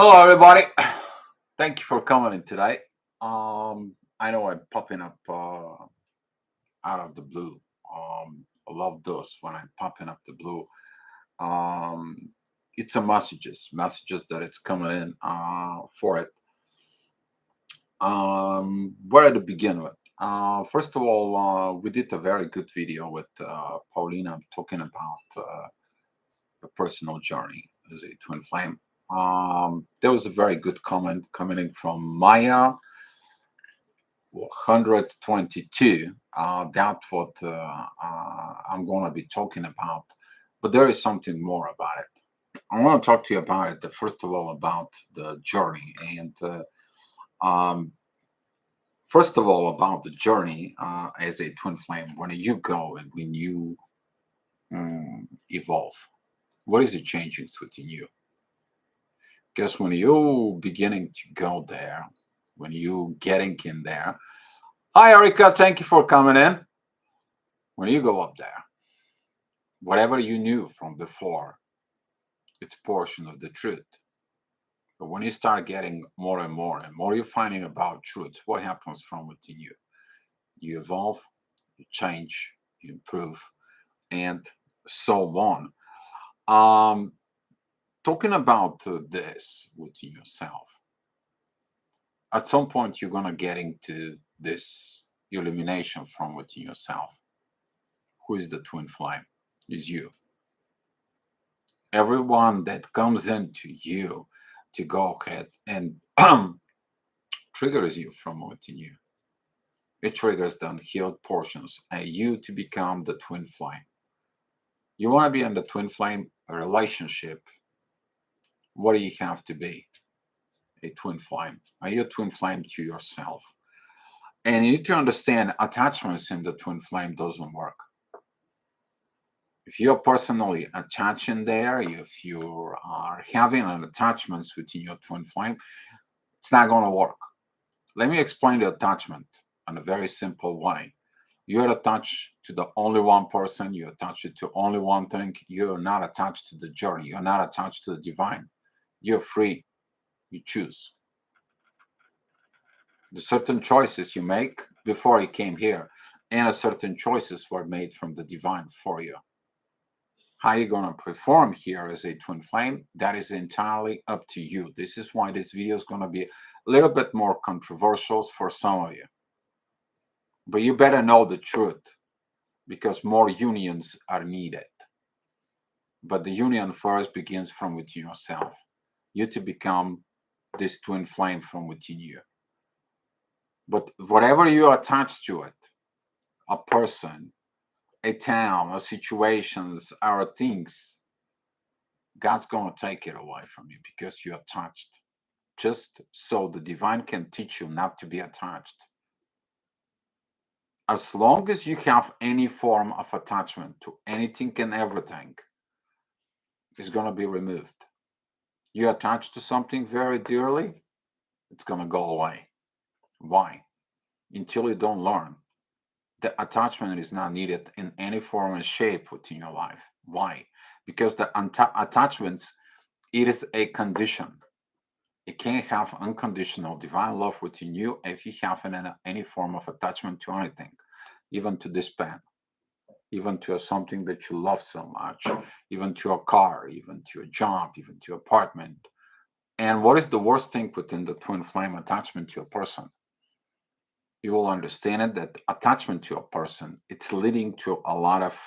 Hello, everybody. Thank you for coming in today. I know I'm popping up out of the blue. I love those when I'm popping up the blue. Um, it's a messages that it's coming in for it. Where to begin with? First of all, we did a very good video with Paulina talking about a personal journey as a twin flame. There was a very good comment coming in from Maya 122. That's what I'm going to be talking about. But there is something more about it. I want to talk to you about it. First of all, about the journey. And um, first of all, about the journey as a twin flame, when you go and when you evolve, what is it changing within you? Because when you beginning to go there, when you getting in there, hi Erica, thank you for coming in. When you go up there, whatever you knew from before, it's a portion of the truth. But when you start getting more and more you're finding about truth, what happens from within you? You evolve, you change, you improve, and so on. Um, Talking about this within yourself, at some point you're gonna get into this illumination from within yourself. Who is the twin flame? Is you. Everyone that comes into you to go ahead and triggers you from within you. It triggers the unhealed portions and you to become the twin flame. You want to be in the twin flame relationship. What do you have to be? A twin flame. Are you a twin flame to yourself? And you need to understand attachments in the twin flame doesn't work. If you're personally attached in there, if you are having an attachments within your twin flame, it's not going to work. Let me explain the attachment in a very simple way. You're attached to the only one person, you're attached to only one thing. You're not attached to the journey, you're not attached to the divine. You're free, you choose. The certain choices you make before you came here, and a certain choices were made from the divine for you. How you're going to perform here as a twin flame, that is entirely up to you. This is why this video is going to be a little bit more controversial for some of you. But you better know the truth because more unions are needed. But the union first begins from within yourself. You to become this twin flame from within you. But whatever you attach to it, a person, a town, or situations, or things, God's going to take it away from you because you're attached. Just so the divine can teach you not to be attached. As long as you have any form of attachment to anything and everything, it's going to be removed. You attach to something very dearly, it's going to go away. Why? Until you don't learn. The attachment is not needed in any form and shape within your life. Why? Because the attachments, it is a condition. You can't have unconditional divine love within you if you have any form of attachment to anything, even to this pen, even to something that you love so much, even to a car, even to a job, even to an apartment. And what is the worst thing within the twin flame attachment to a person? You will understand it that attachment to a person, it's leading to a lot of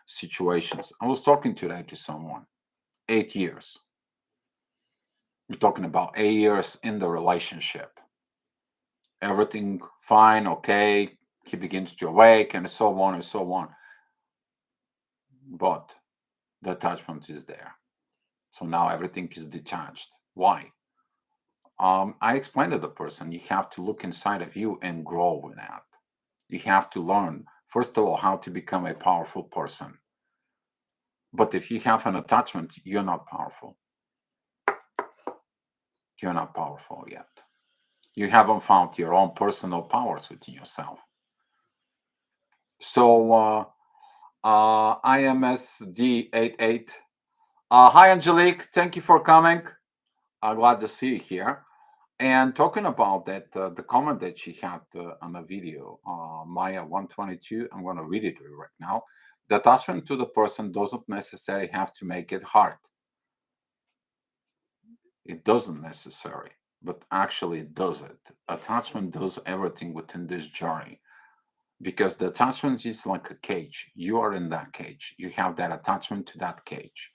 situations. I was talking today to someone, 8 years. We're talking about 8 years in the relationship. Everything fine, okay. He begins to awake and so on and so on. But the attachment is there. So now everything is detached. Why? I explained to the person, you have to look inside of you and grow with that. You have to learn, first of all, how to become a powerful person. But if you have an attachment, you're not powerful. You're not powerful yet. You haven't found your own personal powers within yourself. So, IMSD88. Hi, Angelique. Thank you for coming. I'm glad to see you here. And talking about that, the comment that she had on the video, Maya 122, I'm going to read it right now. The attachment to the person doesn't necessarily have to make it hard. It doesn't necessarily, but actually it does it. Attachment does everything within this journey because the attachment is like a cage. You are in that cage. You have that attachment to that cage.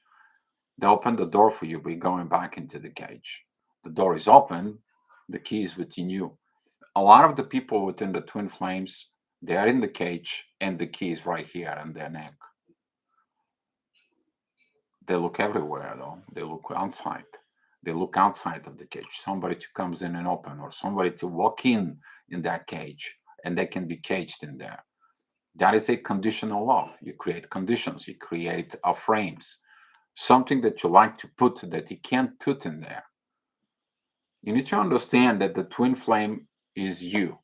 They open the door for you, but you're going back into the cage. The door is open, the key is within you. A lot of the people within the twin flames, they are in the cage and the key is right here on their neck. They look everywhere though. They look outside. They look outside of the cage. Somebody to comes in and open, or somebody to walk in that cage, and they can be caged in there. That is a conditional love. You create conditions. You create frames. Something that you like to put that you can't put in there. You need to understand that the twin flame is you.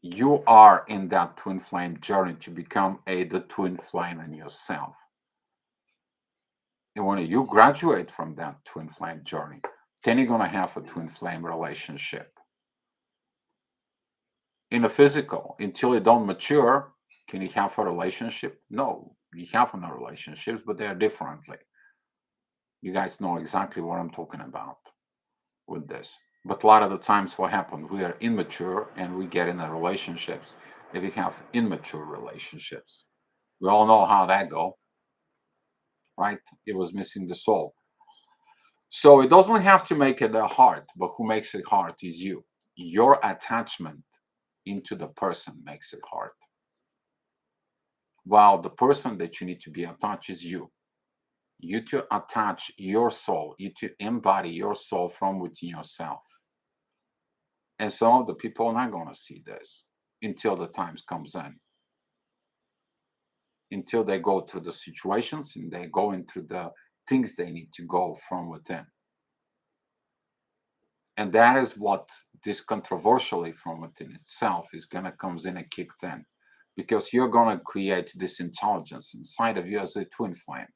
You are in that twin flame journey to become the twin flame in yourself. And when you graduate from that twin flame journey, then you're going to have a twin flame relationship. In the physical, until you don't mature, can you have a relationship? No, you have no relationships, but they're differently. You guys know exactly what I'm talking about with this. But a lot of the times what happens, we are immature and we get into relationships. If we have immature relationships, we all know how that go, right? It was missing the soul. So it doesn't have to make it hard, but who makes it hard is you. Your attachment into the person makes it hard. While the person that you need to be attached is you. You to attach your soul, you to embody your soul from within yourself. And so the people are not going to see this until the times comes in. Until they go through the situations and they go into the things they need to go from within. And that is what this controversially from within itself is going to comes in and kicked in, because you're going to create this intelligence inside of you as a twin flame.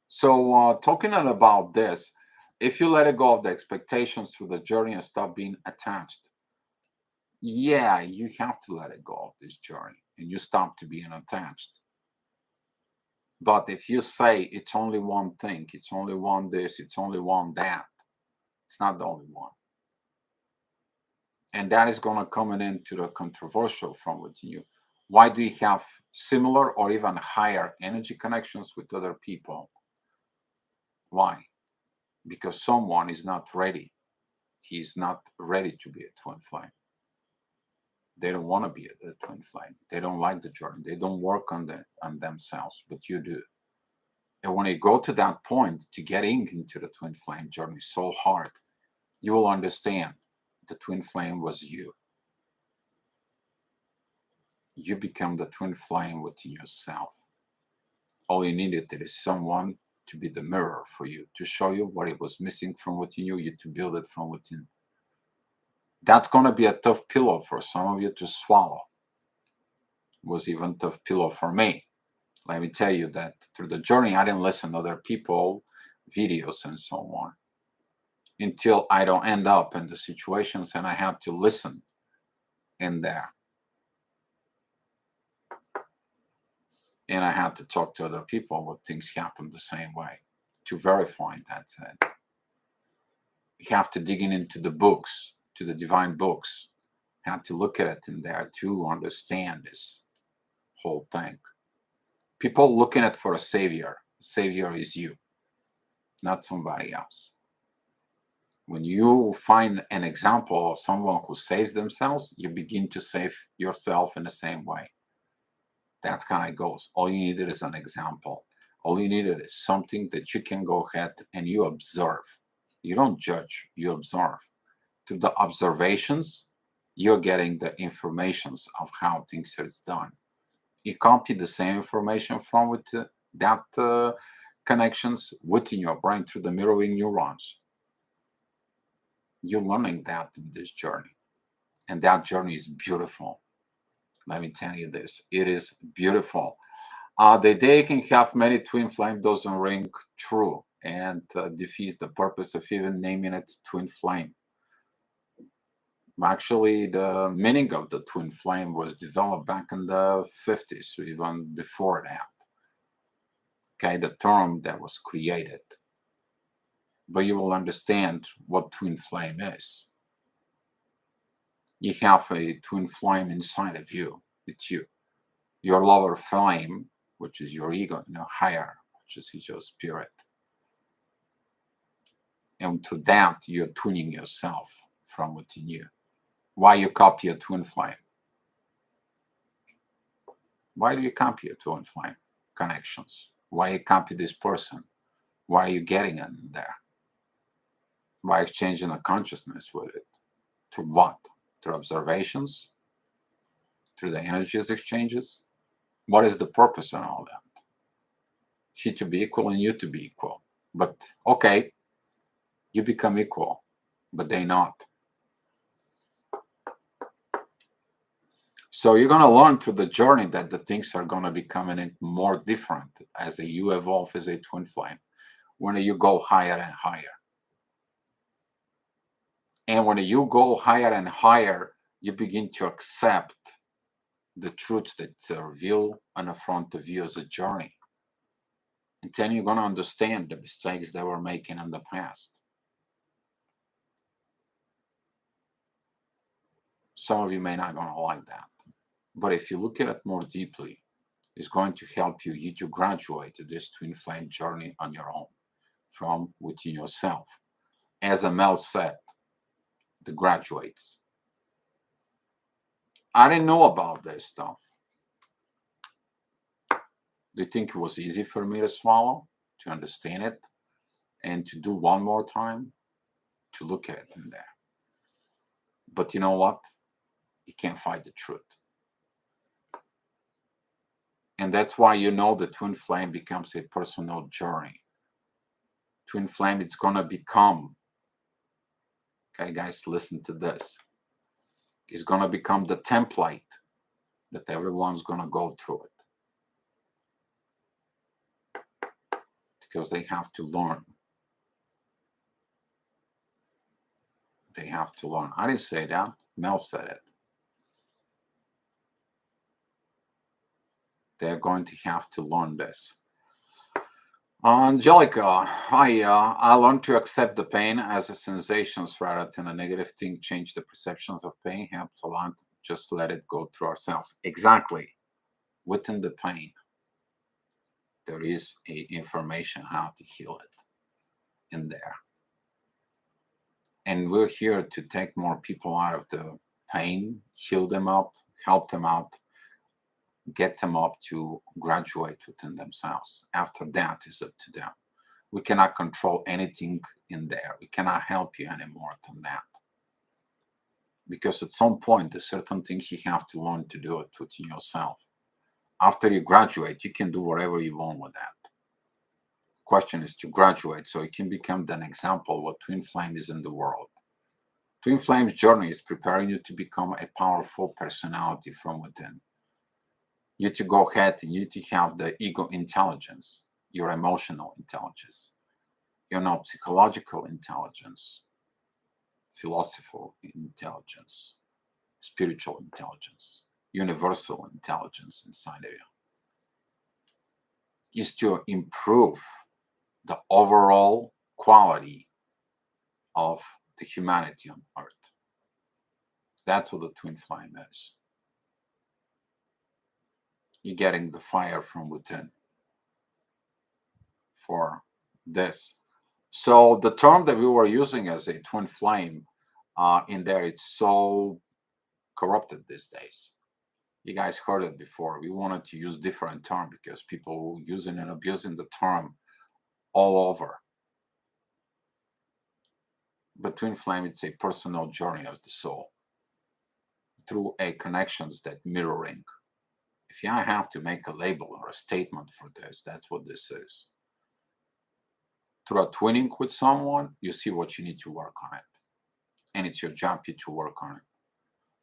So talking about this, if you let it go of the expectations through the journey and stop being attached, yeah, you have to let it go of this journey and you stop to being attached. But if you say it's only one thing, it's only one this, it's only one that, it's not the only one. And that is going to come into the controversial from within you. Why do you have similar or even higher energy connections with other people? Why? Because someone is not ready. He's not ready to be a twin flame. They don't want to be a twin flame. They don't like the journey. They don't work on themselves, but you do. And when you go to that point to getting into the twin flame journey so hard, you will understand the twin flame was you. You become the twin flame within yourself. All you needed is someone to be the mirror for you, to show you what it was missing from within you to build it from within. That's going to be a tough pillow for some of you to swallow. It was even a tough pillow for me. Let me tell you that through the journey, I didn't listen to other people, videos, and so on, until I don't end up in the situations and I have to listen in there. And I had to talk to other people what things happen the same way to verify that's it. You have to dig into the books, to the divine books. You have to look at it in there to understand this whole thing. People looking at for a savior. Savior is you, not somebody else. When you find an example of someone who saves themselves, you begin to save yourself in the same way. That's how it goes. All you needed is an example. All you needed is something that you can go ahead and you observe. You don't judge, you observe. Through the observations, you're getting the informations of how things is done. You copy the same information from with that connections within your brain through the mirroring neurons. You're learning that in this journey. And that journey is beautiful. Let me tell you this. It is beautiful. The they can have many twin flame doesn't ring true and defeats the purpose of even naming it twin flame. Actually, the meaning of the twin flame was developed back in the 50s, even before that. Okay, the term that was created. But you will understand what twin flame is. You have a twin flame inside of you, with you. Your lower flame, which is your ego, higher, which is your spirit. And to that, you're tuning yourself from within you. Why you copy a twin flame? Why do you copy a twin flame connections? Why you copy this person? Why are you getting in there? Why exchanging a consciousness with it? Through what? Through observations? Through the energies exchanges? What is the purpose in all that? She to be equal and you to be equal. But okay, you become equal, but they not. So you're going to learn through the journey that the things are going to be coming more different as you evolve as a twin flame, when you go higher and higher. And when you go higher and higher, you begin to accept the truths that are revealed in front of you as a journey. And then you're going to understand the mistakes they were making in the past. Some of you may not going to like that. But if you look at it more deeply, it's going to help you to graduate this twin flame journey on your own, from within yourself. As Mel said, the graduates. I didn't know about this stuff. Do you think it was easy for me to swallow, to understand it, and to do one more time, to look at it in there? But you know what? You can't fight the truth. And that's why the twin flame becomes a personal journey. Twin flame, it's going to become, okay, guys, listen to this. It's going to become the template that everyone's going to go through it. Because they have to learn. They have to learn. I didn't say that. Mel said it. They're going to have to learn this. Angelica, I learned to accept the pain as a sensations rather than a negative thing. Change the perceptions of pain helps a lot. Just let it go through ourselves. Exactly. Within the pain, there is information how to heal it in there. And we're here to take more people out of the pain, heal them up, help them out, get them up to graduate within themselves. After that, it's up to them. We cannot control anything in there. We cannot help you any more than that. Because at some point, there's certain things you have to learn to do it within yourself. After you graduate, you can do whatever you want with that. Question is to graduate so it can become an example of what twin flame is in the world. Twin flame's journey is preparing you to become a powerful personality from within. You to go ahead and you to have the ego intelligence, your emotional intelligence, your psychological intelligence, philosophical intelligence, spiritual intelligence, universal intelligence inside of you. Is to improve the overall quality of the humanity on Earth. That's what the twin flame is. You're getting the fire from within for this. So the term that we were using as a twin flame in there, it's so corrupted these days. You guys heard it before. We wanted to use different term because people were using and abusing the term all over. But twin flame, it's a personal journey of the soul through a connections that mirroring. If I have to make a label or a statement for this, that's what this is. Through a twinning with someone, you see what you need to work on it. And it's your job to work on it.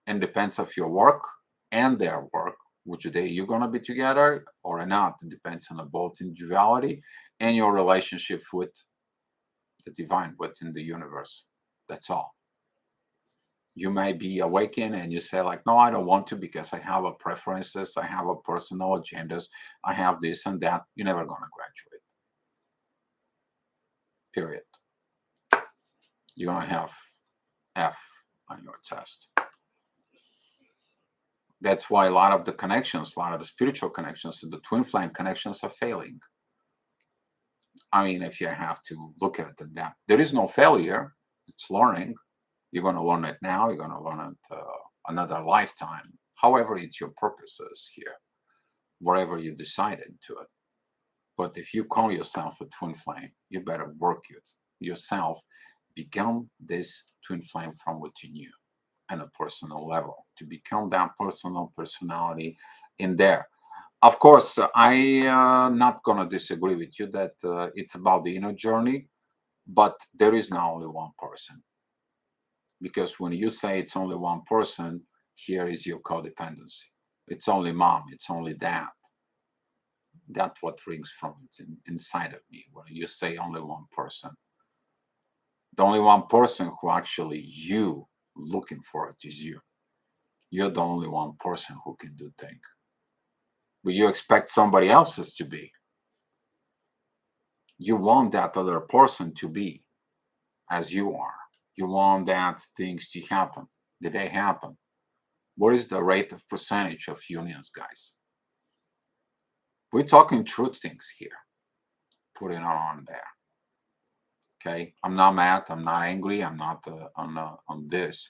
And depends of your work and their work, which day you're going to be together or not. It depends on both individuality and your relationship with the divine, within the universe. That's all. You may be awakened and you say like, no, I don't want to because I have a preferences, I have a personal agendas, I have this and that. You're never going to graduate. Period. You're going to have F on your test. That's why a lot of the connections, a lot of the spiritual connections, the twin flame connections are failing. I mean, if you have to look at it that, there is no failure. It's learning. You're going to learn it now. You're going to learn it another lifetime. However, it's your purposes here, wherever you decided to it. But if you call yourself a twin flame, you better work it yourself. Become this twin flame from within you on a personal level, to become that personal personality in there. Of course, I not gonna disagree with you that it's about the inner journey, but there is not only one person. Because when you say it's only one person, here is your codependency. It's only mom, it's only dad. That's what rings from inside of me when you say only one person. The only one person who actually you looking for it is you. You're the only one person who can do things. But you expect somebody else's to be. You want that other person to be as you are. You want that things to happen. Did they happen? What is the rate of percentage of unions, guys? We're talking truth things here. Putting it on there. Okay, I'm not mad. I'm not angry. I'm not on this.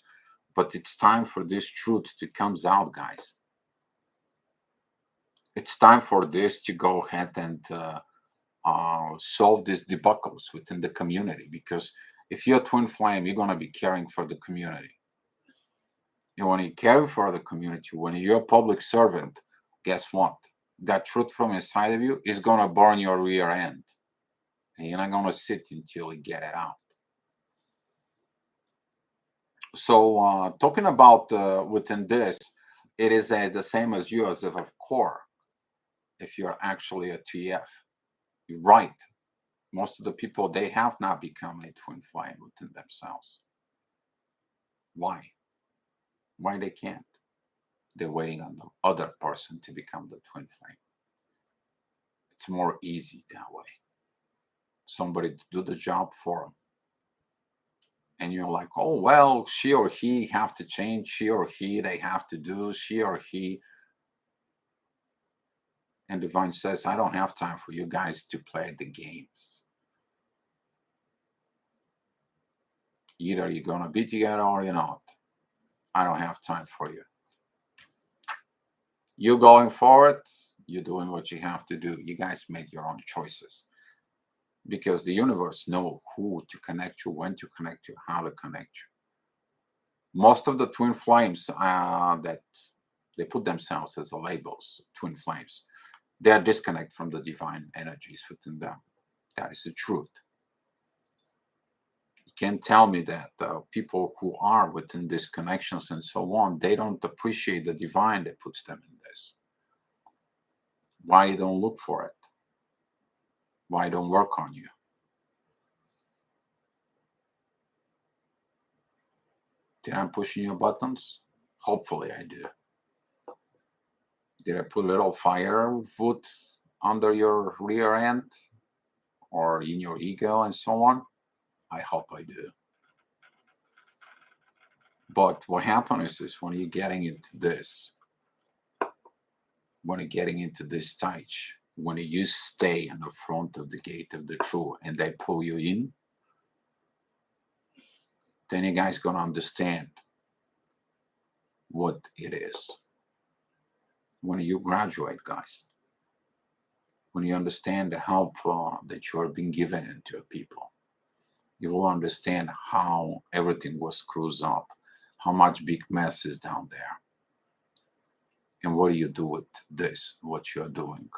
But it's time for this truth to comes out, guys. It's time for this to go ahead and solve these debacles within the community. Because if you're a twin flame, you're going to be caring for the community. And when you care for the community, when you're a public servant, guess what? That truth from inside of you is going to burn your rear end. And you're not going to sit until you get it out. So talking about within this, it is the same as you as if of core. If you're actually a TF, you're right. Most of the people, they have not become a twin flame within themselves. Why? Why they can't? They're waiting on the other person to become the twin flame. It's more easy that way. Somebody to do the job for them. And you're like, oh, well, she or he have to change. She or he, they have to do. She or he. And Divine says, I don't have time for you guys to play the games. Either you're going to be together or you're not. I don't have time for you. You're going forward. You're doing what you have to do. You guys make your own choices. Because the universe knows who to connect you, when to connect you, how to connect you. Most of the twin flames that they put themselves as the labels, twin flames, they are disconnected from the divine energies within them. That is the truth. You can't tell me that people who are within these connections and so on, they don't appreciate the divine that puts them in this. Why you don't look for it? Why don't work on you? Did I push your buttons? Hopefully I do. Did I put a little firewood under your rear end or in your ego and so on? I hope I do. But what happens is when you're getting into this, when you're getting into this stage, when you stay in the front of the gate of the truth and they pull you in, then you guys gonna understand what it is. When you graduate, guys, when you understand the help that you are being given to people, you will understand how everything was screwed up, how much big mess is down there. And what do you do with this, what you're doing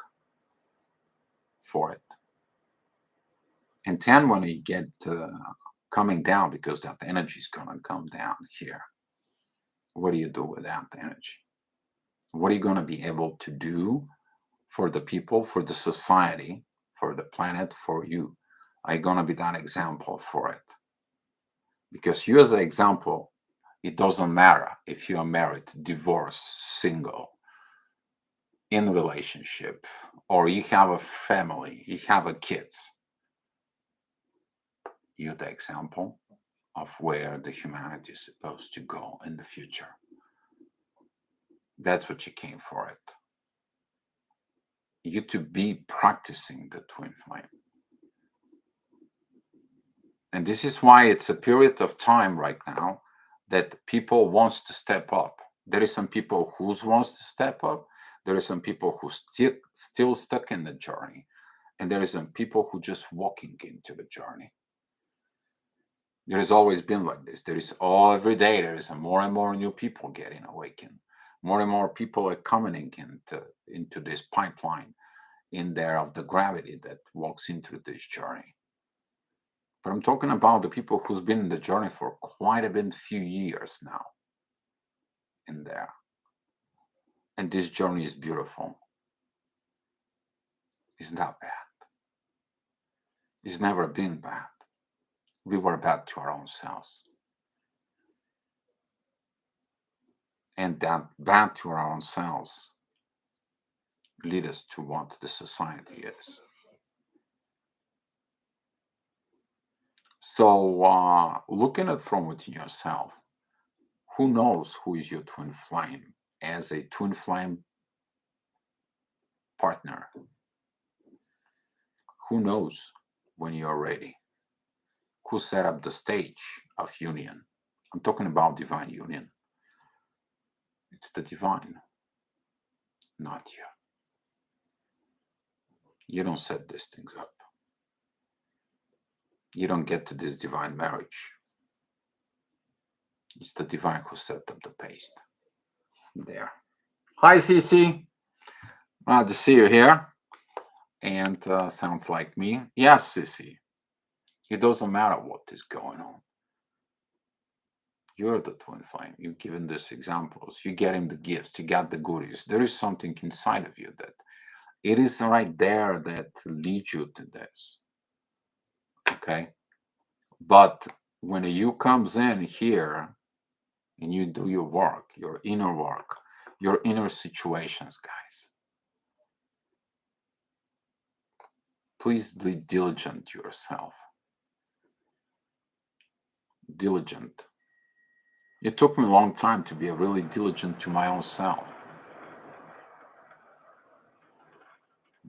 for it? And then when you get coming down, because that energy is going to come down here, what do you do with that energy? What are you going to be able to do for the people, for the society, for the planet, for you? Are you going to be that example for it? Because you as an example, it doesn't matter if you are married, divorced, single, in a relationship, or you have a family, you have a kids. You're the example of where the humanity is supposed to go in the future. That's what you came for it. You to be practicing the twin flame. And this is why it's a period of time right now that people wants to step up. There is some people who wants to step up. There are some people who still stuck in the journey. And there is some people who just walking into the journey. There has always been like this. There is every day there is more and more new people getting awakened. More and more people are coming into this pipeline in there of the gravity that walks into this journey. But I'm talking about the people who's been in the journey for quite a few years now in there. And this journey is beautiful. It's not bad. It's never been bad. We were bad to our own selves. And that bad to our own selves lead us to what the society is. So looking at from within yourself, who knows who is your twin flame as a twin flame partner? Who knows when you're ready? Who set up the stage of union? I'm talking about divine union. It's the divine, not you. You don't set these things up. You don't get to this divine marriage. It's the divine who set up the pace. There. Hi, Cece. Glad to see you here. And sounds like me. Yes, Cece. It doesn't matter what is going on. You're the twin flame. You're given these examples. You're getting the gifts. You got the goodies. There is something inside of you that it is right there that leads you to this. Okay. But when you comes in here and you do your work, your inner situations, guys, please be diligent to yourself. Diligent. It took me a long time to be really diligent to my own self.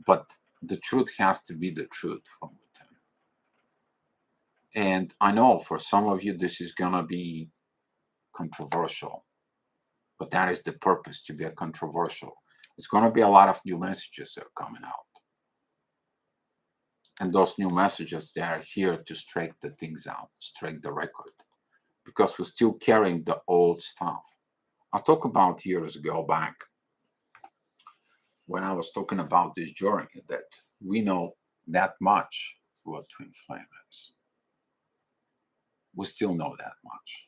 But the truth has to be the truth from within. And I know for some of you, this is going to be controversial, but that is the purpose, to be a controversial. It's going to be a lot of new messages that are coming out. And those new messages, they are here to straighten the things out, straighten the record, because we're still carrying the old stuff. I'll talk about years ago back when I was talking about this journey that we know that much what twin flame is. We still know that much.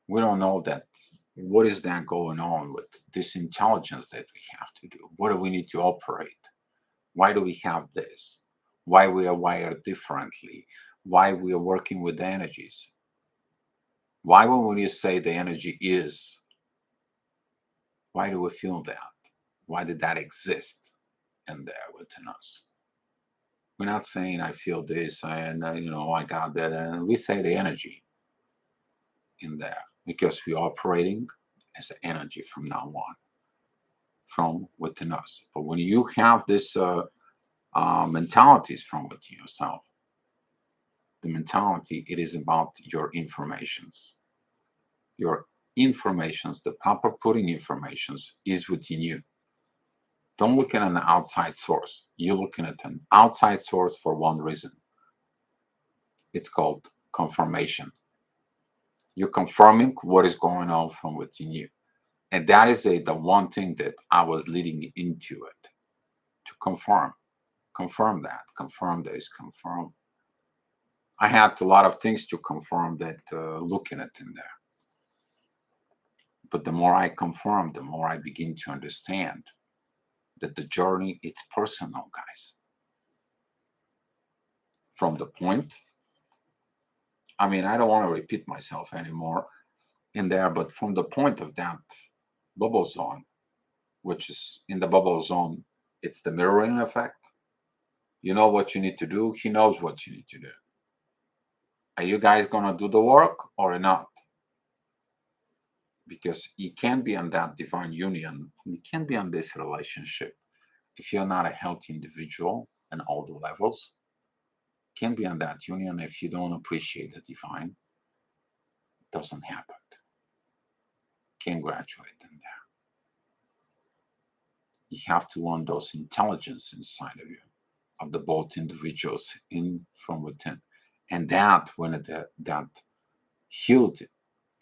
We don't know that what is that going on with this intelligence that we have to do? What do we need to operate? Why do we have this? Why we are wired differently? Why we are working with energies? Why when you say the energy is, why do we feel that? Why did that exist in there within us? We're not saying I feel this and I got that, and we say the energy in there because we're operating as energy from now on, from within us. But when you have this mentalities from within yourself, the mentality, it is about your informations. Your informations, the proper putting informations is within you. Don't look at an outside source. You're looking at an outside source for one reason. It's called confirmation. You're confirming what is going on from within you. And that is the one thing that I was leading into it. To confirm that, confirm this, confirm. I had a lot of things to confirm that looking at in there. But the more I confirm, the more I begin to understand that the journey, it's personal, guys. From the point, I mean, I don't want to repeat myself anymore in there, but from the point of that bubble zone, which is in the bubble zone, it's the mirroring effect. You know what you need to do. He knows what you need to do. Are you guys going to do the work or not? Because you can't be on that divine union. You can't be on this relationship if you're not a healthy individual on all the levels. Can't be on that union if you don't appreciate the divine. It doesn't happen. Can't graduate in there. You have to learn those intelligence inside of you, of the both individuals in from within. And that when that healed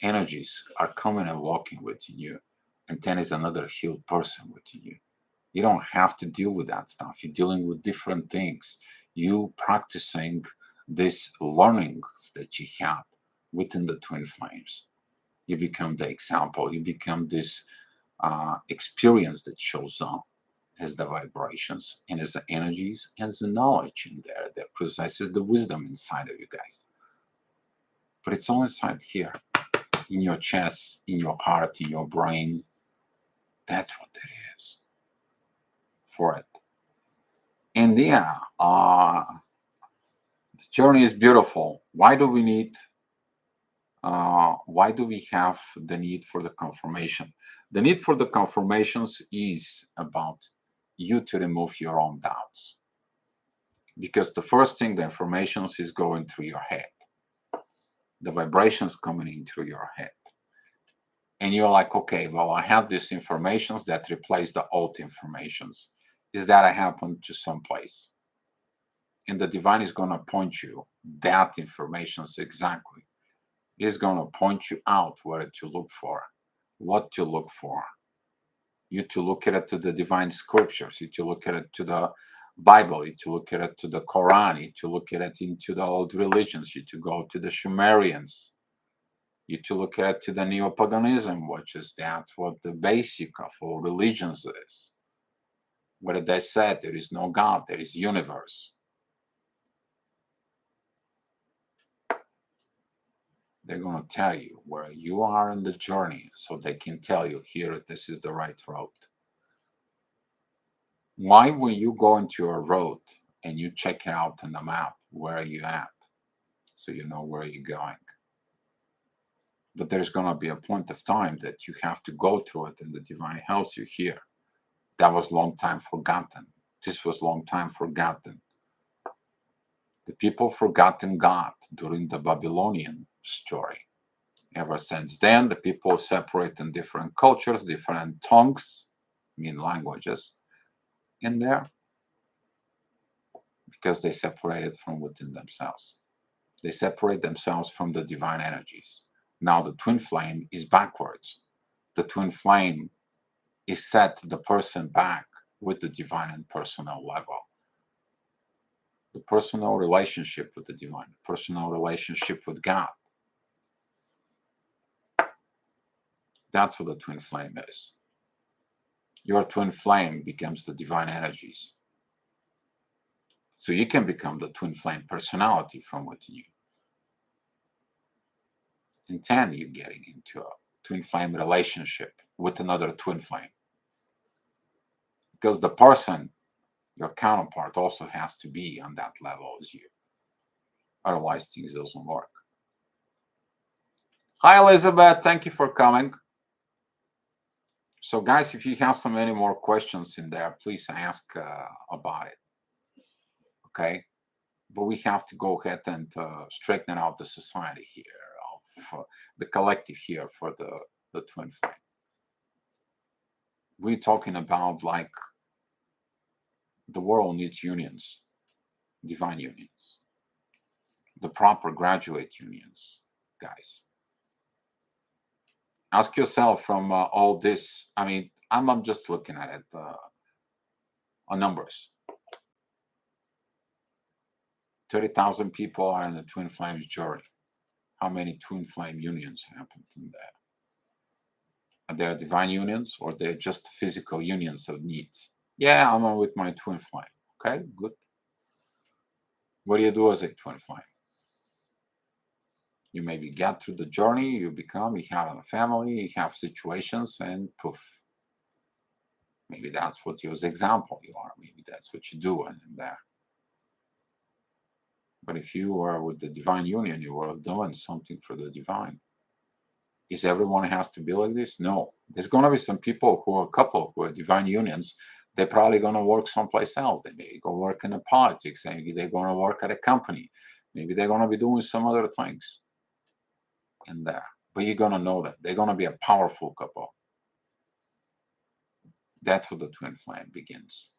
energies are coming and walking within you, and then is another healed person within you. You don't have to deal with that stuff. You're dealing with different things. You practicing these learnings that you have within the twin flames. You become the example. You become this experience that shows up as the vibrations and as the energies and as the knowledge in there that possesses the wisdom inside of you guys. But it's all inside here, in your chest, in your heart, in your brain. That's what it is for it. And yeah, the journey is beautiful. Why do we need? Why do we have the need for the confirmation? The need for the confirmations is about you to remove your own doubts. Because the first thing, the informations is going through your head. The vibrations coming in through your head. And you're like, okay, well, I have these informations that replace the old informations. Is that I happened to someplace? And the divine is going to point you that information exactly. It's going to point you out where to look for, what to look for. You to look at it to the divine scriptures, you to look at it to the Bible, you to look at it to the Quran, you to look at it into the old religions, you to go to the Sumerians, you to look at it to the neo-paganism, which is that what the basic of all religions is. What they said, there is no God, there is universe. They're going to tell you where you are in the journey so they can tell you here, this is the right road. Why when you go into a road and you check it out on the map, where are you at? So you know where you're going. But there's going to be a point of time that you have to go through it and the divine helps you here. That was long time forgotten. This was long time forgotten. The people forgotten God during the Babylonian story. Ever since then, the people separate in different cultures, different tongues, languages in there, because they separated from within themselves. They separate themselves from the divine energies. Now the twin flame is backwards. The twin flame is set the person back with the divine and personal level. The personal relationship with the divine, the personal relationship with God. That's what the twin flame is. Your twin flame becomes the divine energies. So you can become the twin flame personality from within you. And then you're getting into a twin flame relationship with another twin flame. Because the person, your counterpart, also has to be on that level as you. Otherwise, things doesn't work. Hi, Elizabeth. Thank you for coming. So, guys, if you have any more questions in there, please ask about it. Okay? But we have to go ahead and straighten out the society here, of the collective here for the twin flame. We're talking about like the world needs unions, divine unions, the proper graduate unions, guys. Ask yourself from all this. I'm just looking at it on numbers. 30,000 people are in the twin flames journey. How many twin flame unions happened in there? Are they divine unions, or they're just physical unions of needs? Yeah, I'm with my twin flame. Okay, good. What do you do as a twin flame? You maybe get through the journey, you have a family, you have situations, and poof. Maybe that's what your example you are. Maybe that's what you do and there. But if you are with the divine union, you are doing something for the divine. Is everyone has to be like this? No. There's going to be some people who are a couple who are divine unions. They're probably going to work someplace else. They may go work in the politics. Maybe they're going to work at a company. Maybe they're going to be doing some other things in there. But you're going to know that. They're going to be a powerful couple. That's where the twin flame begins.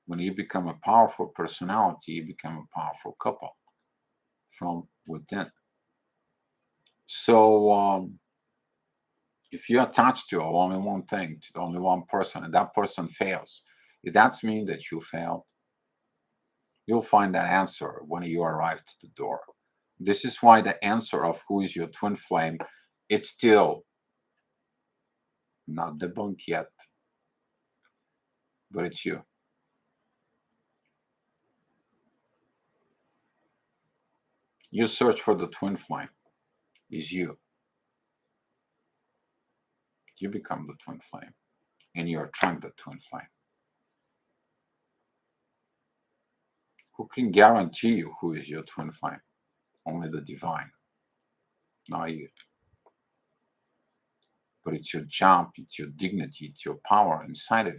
When you become a powerful personality, you become a powerful couple from within. So if you attach to only one thing, to only one person, and that person fails, if that's mean that you failed, you'll find that answer when you arrive to the door. This is why the answer of who is your twin flame, it's still not debunked yet, but it's you. You search for the twin flame, is you. You become the twin flame, and you attract the twin flame. Who can guarantee you who is your twin flame? Only the divine, not you. But it's your job, it's your dignity, it's your power inside of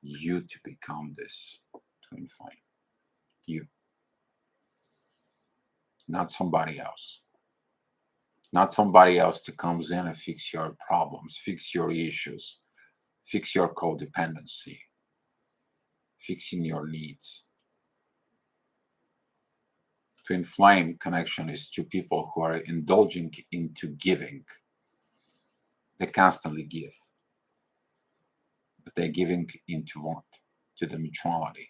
you to become this twin flame. You, not somebody else. Not somebody else that comes in and fix your problems, fix your issues, fix your codependency, fixing your needs. Twin flame connection is two people who are indulging into giving. They constantly give. But they're giving into what? To the mutuality.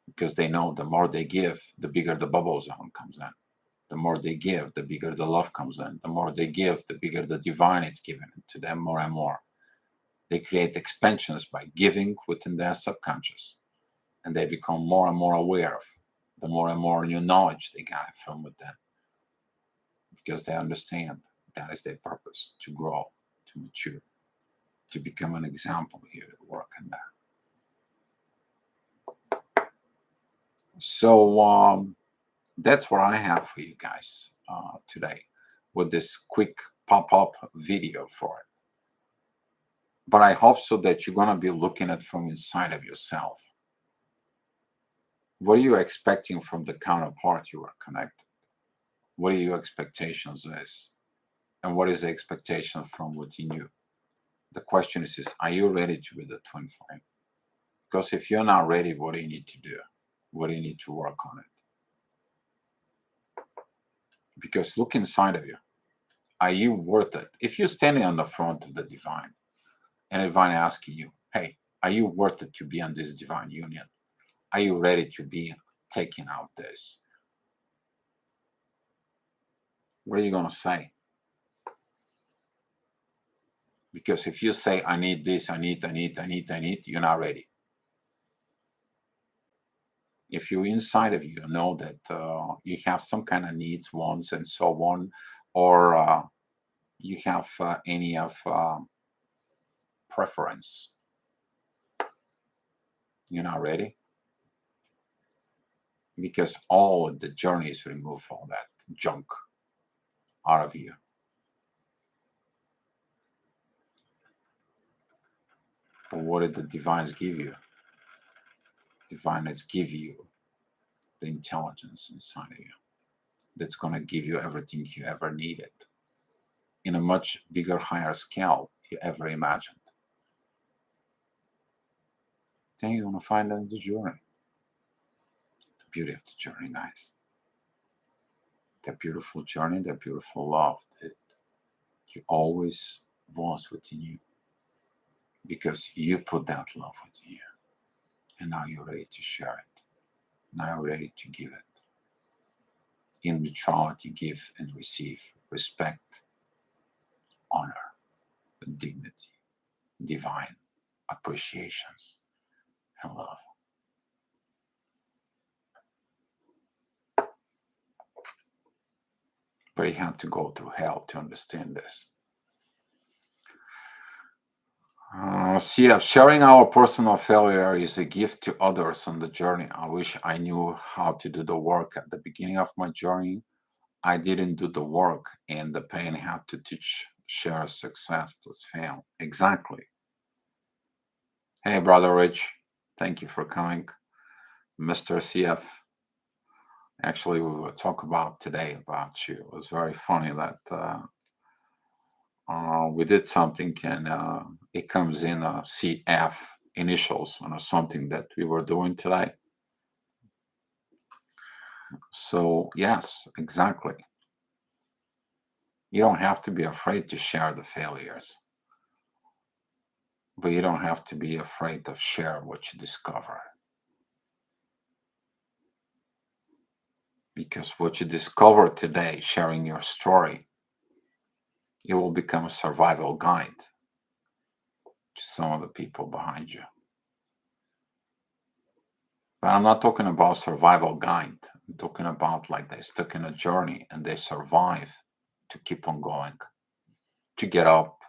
Because they know the more they give, the bigger the bubble zone comes in. The more they give, the bigger the love comes in. The more they give, the bigger the divine is given to them more and more. They create expansions by giving within their subconscious. And they become more and more aware of the more and more new knowledge they got from within. Because they understand that is their purpose, to grow, to mature, to become an example here at work and that. So that's what I have for you guys today with this quick pop-up video for it. But I hope so that you're going to be looking at from inside of yourself. What are you expecting from the counterpart you are connected? What are your expectations is? And what is the expectation from within you? The question is are you ready to be the twin flame? Because if you're not ready, what do you need to do? What do you need to work on it? Because look inside of you. Are you worth it? If you're standing on the front of the divine, and the divine asking you, hey, are you worth it to be on this divine union? Are you ready to be taking out this? What are you going to say? Because if you say, I need this, I need, you're not ready. If you're inside of you know that you have some kind of needs, wants, and so on, or you have any of preference, you're not ready. Because all the journey is to remove all that junk out of you. But what did the divines give you? Divines give you the intelligence inside of you that's going to give you everything you ever needed in a much bigger, higher scale you ever imagined. Then you're going to find out the journey. The beauty of the journey, guys. That beautiful journey, that beautiful love that you always was within you. Because you put that love within you. And now you're ready to share it. Now you're ready to give it. In mutuality, give and receive respect, honor, dignity, divine appreciations, and love. But he had to go through hell to understand this. Sharing our personal failure is a gift to others on the journey. I wish I knew how to do the work at the beginning of my journey. I didn't do the work, and the pain had to teach, share success plus fail. Exactly. Hey, Brother Rich, thank you for coming. Mr. CF, actually, we will talk about today about you. It was very funny that we did something and it comes in CF initials on something that we were doing today. So, yes, exactly. You don't have to be afraid to share the failures, but you don't have to be afraid of share what you discover. Because what you discover today, sharing your story, it will become a survival guide to some of the people behind you. But I'm not talking about survival guide. I'm talking about like they're stuck in a journey and they survive to keep on going, to get up,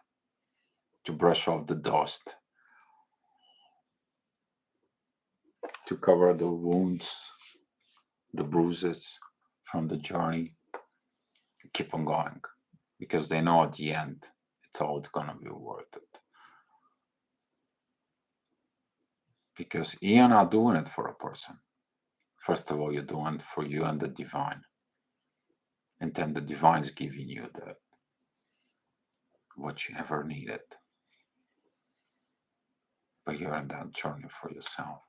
to brush off the dust, to cover the wounds, the bruises from the journey, keep on going because they know at the end it's all going to be worth it. Because you're not doing it for a person. First of all, you're doing it for you and the divine. And then the divine's giving you what you ever needed. But you're in that journey for yourself.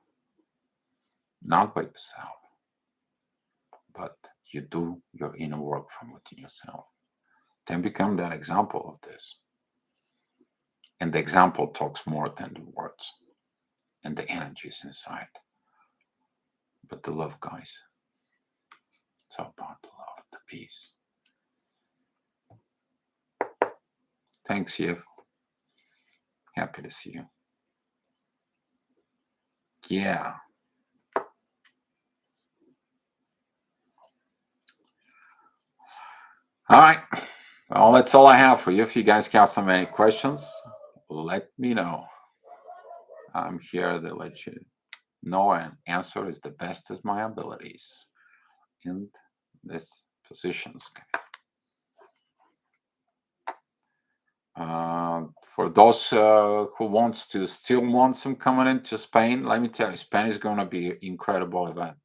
Not by yourself, but you do your inner work from within yourself. Then become that example of this. And the example talks more than the words and the energies inside. But the love, guys. It's all about the love, the peace. Thanks, Yev. Happy to see you. Yeah. All right. Well, that's all I have for you. If you guys have some any questions, let me know. I'm here to let you know and answer as the best as my abilities in this positions. For those who wants to still want some coming into Spain, let me tell you, Spain is going to be an incredible event.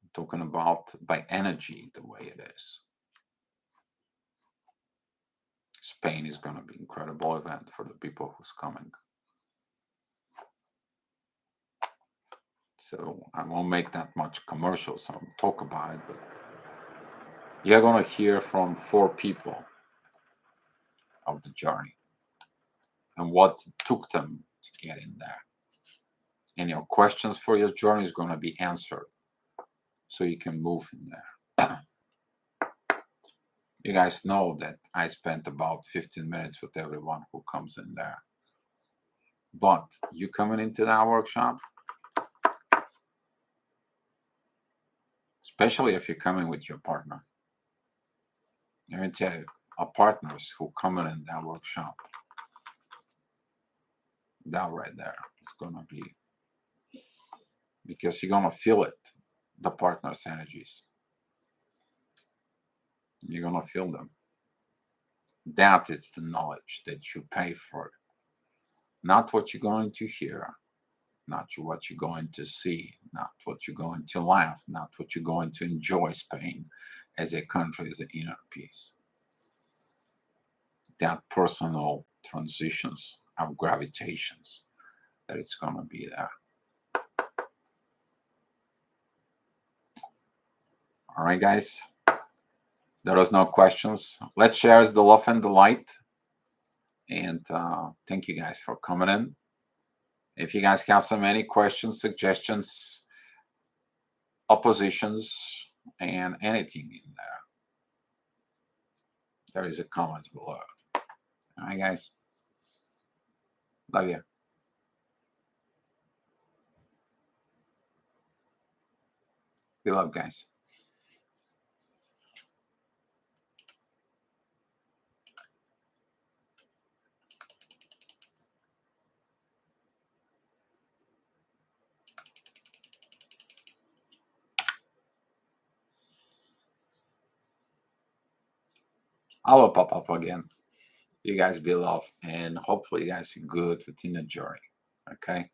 I'm talking about by energy, the way it is. Spain is going to be an incredible event for the people who's coming. So I won't make that much commercial, so I'll talk about it, but you're going to hear from 4 people of the journey and what took them to get in there. And your questions for your journey is going to be answered so you can move in there. You guys know that I spent about 15 minutes with everyone who comes in there. But you coming into that workshop, especially if you're coming with your partner, let me tell you, our partners who coming in that workshop, that right there is going to be, because you're going to feel it, the partner's energies. You're going to feel them. That is the knowledge that you pay for it. Not what you're going to hear, not what you're going to see, not what you're going to laugh, not what you're going to enjoy Spain as a country, as an inner peace. That personal transitions of gravitations that it's going to be there. All right, guys. There is no questions. Let's share the love and the light. And thank you guys for coming in. If you guys have some any questions, suggestions, oppositions, and anything in there, there is a comment below. All right, guys. Love you. Be loved, guys. I will pop up again. You guys be loved, and hopefully you guys are good within the journey. Okay.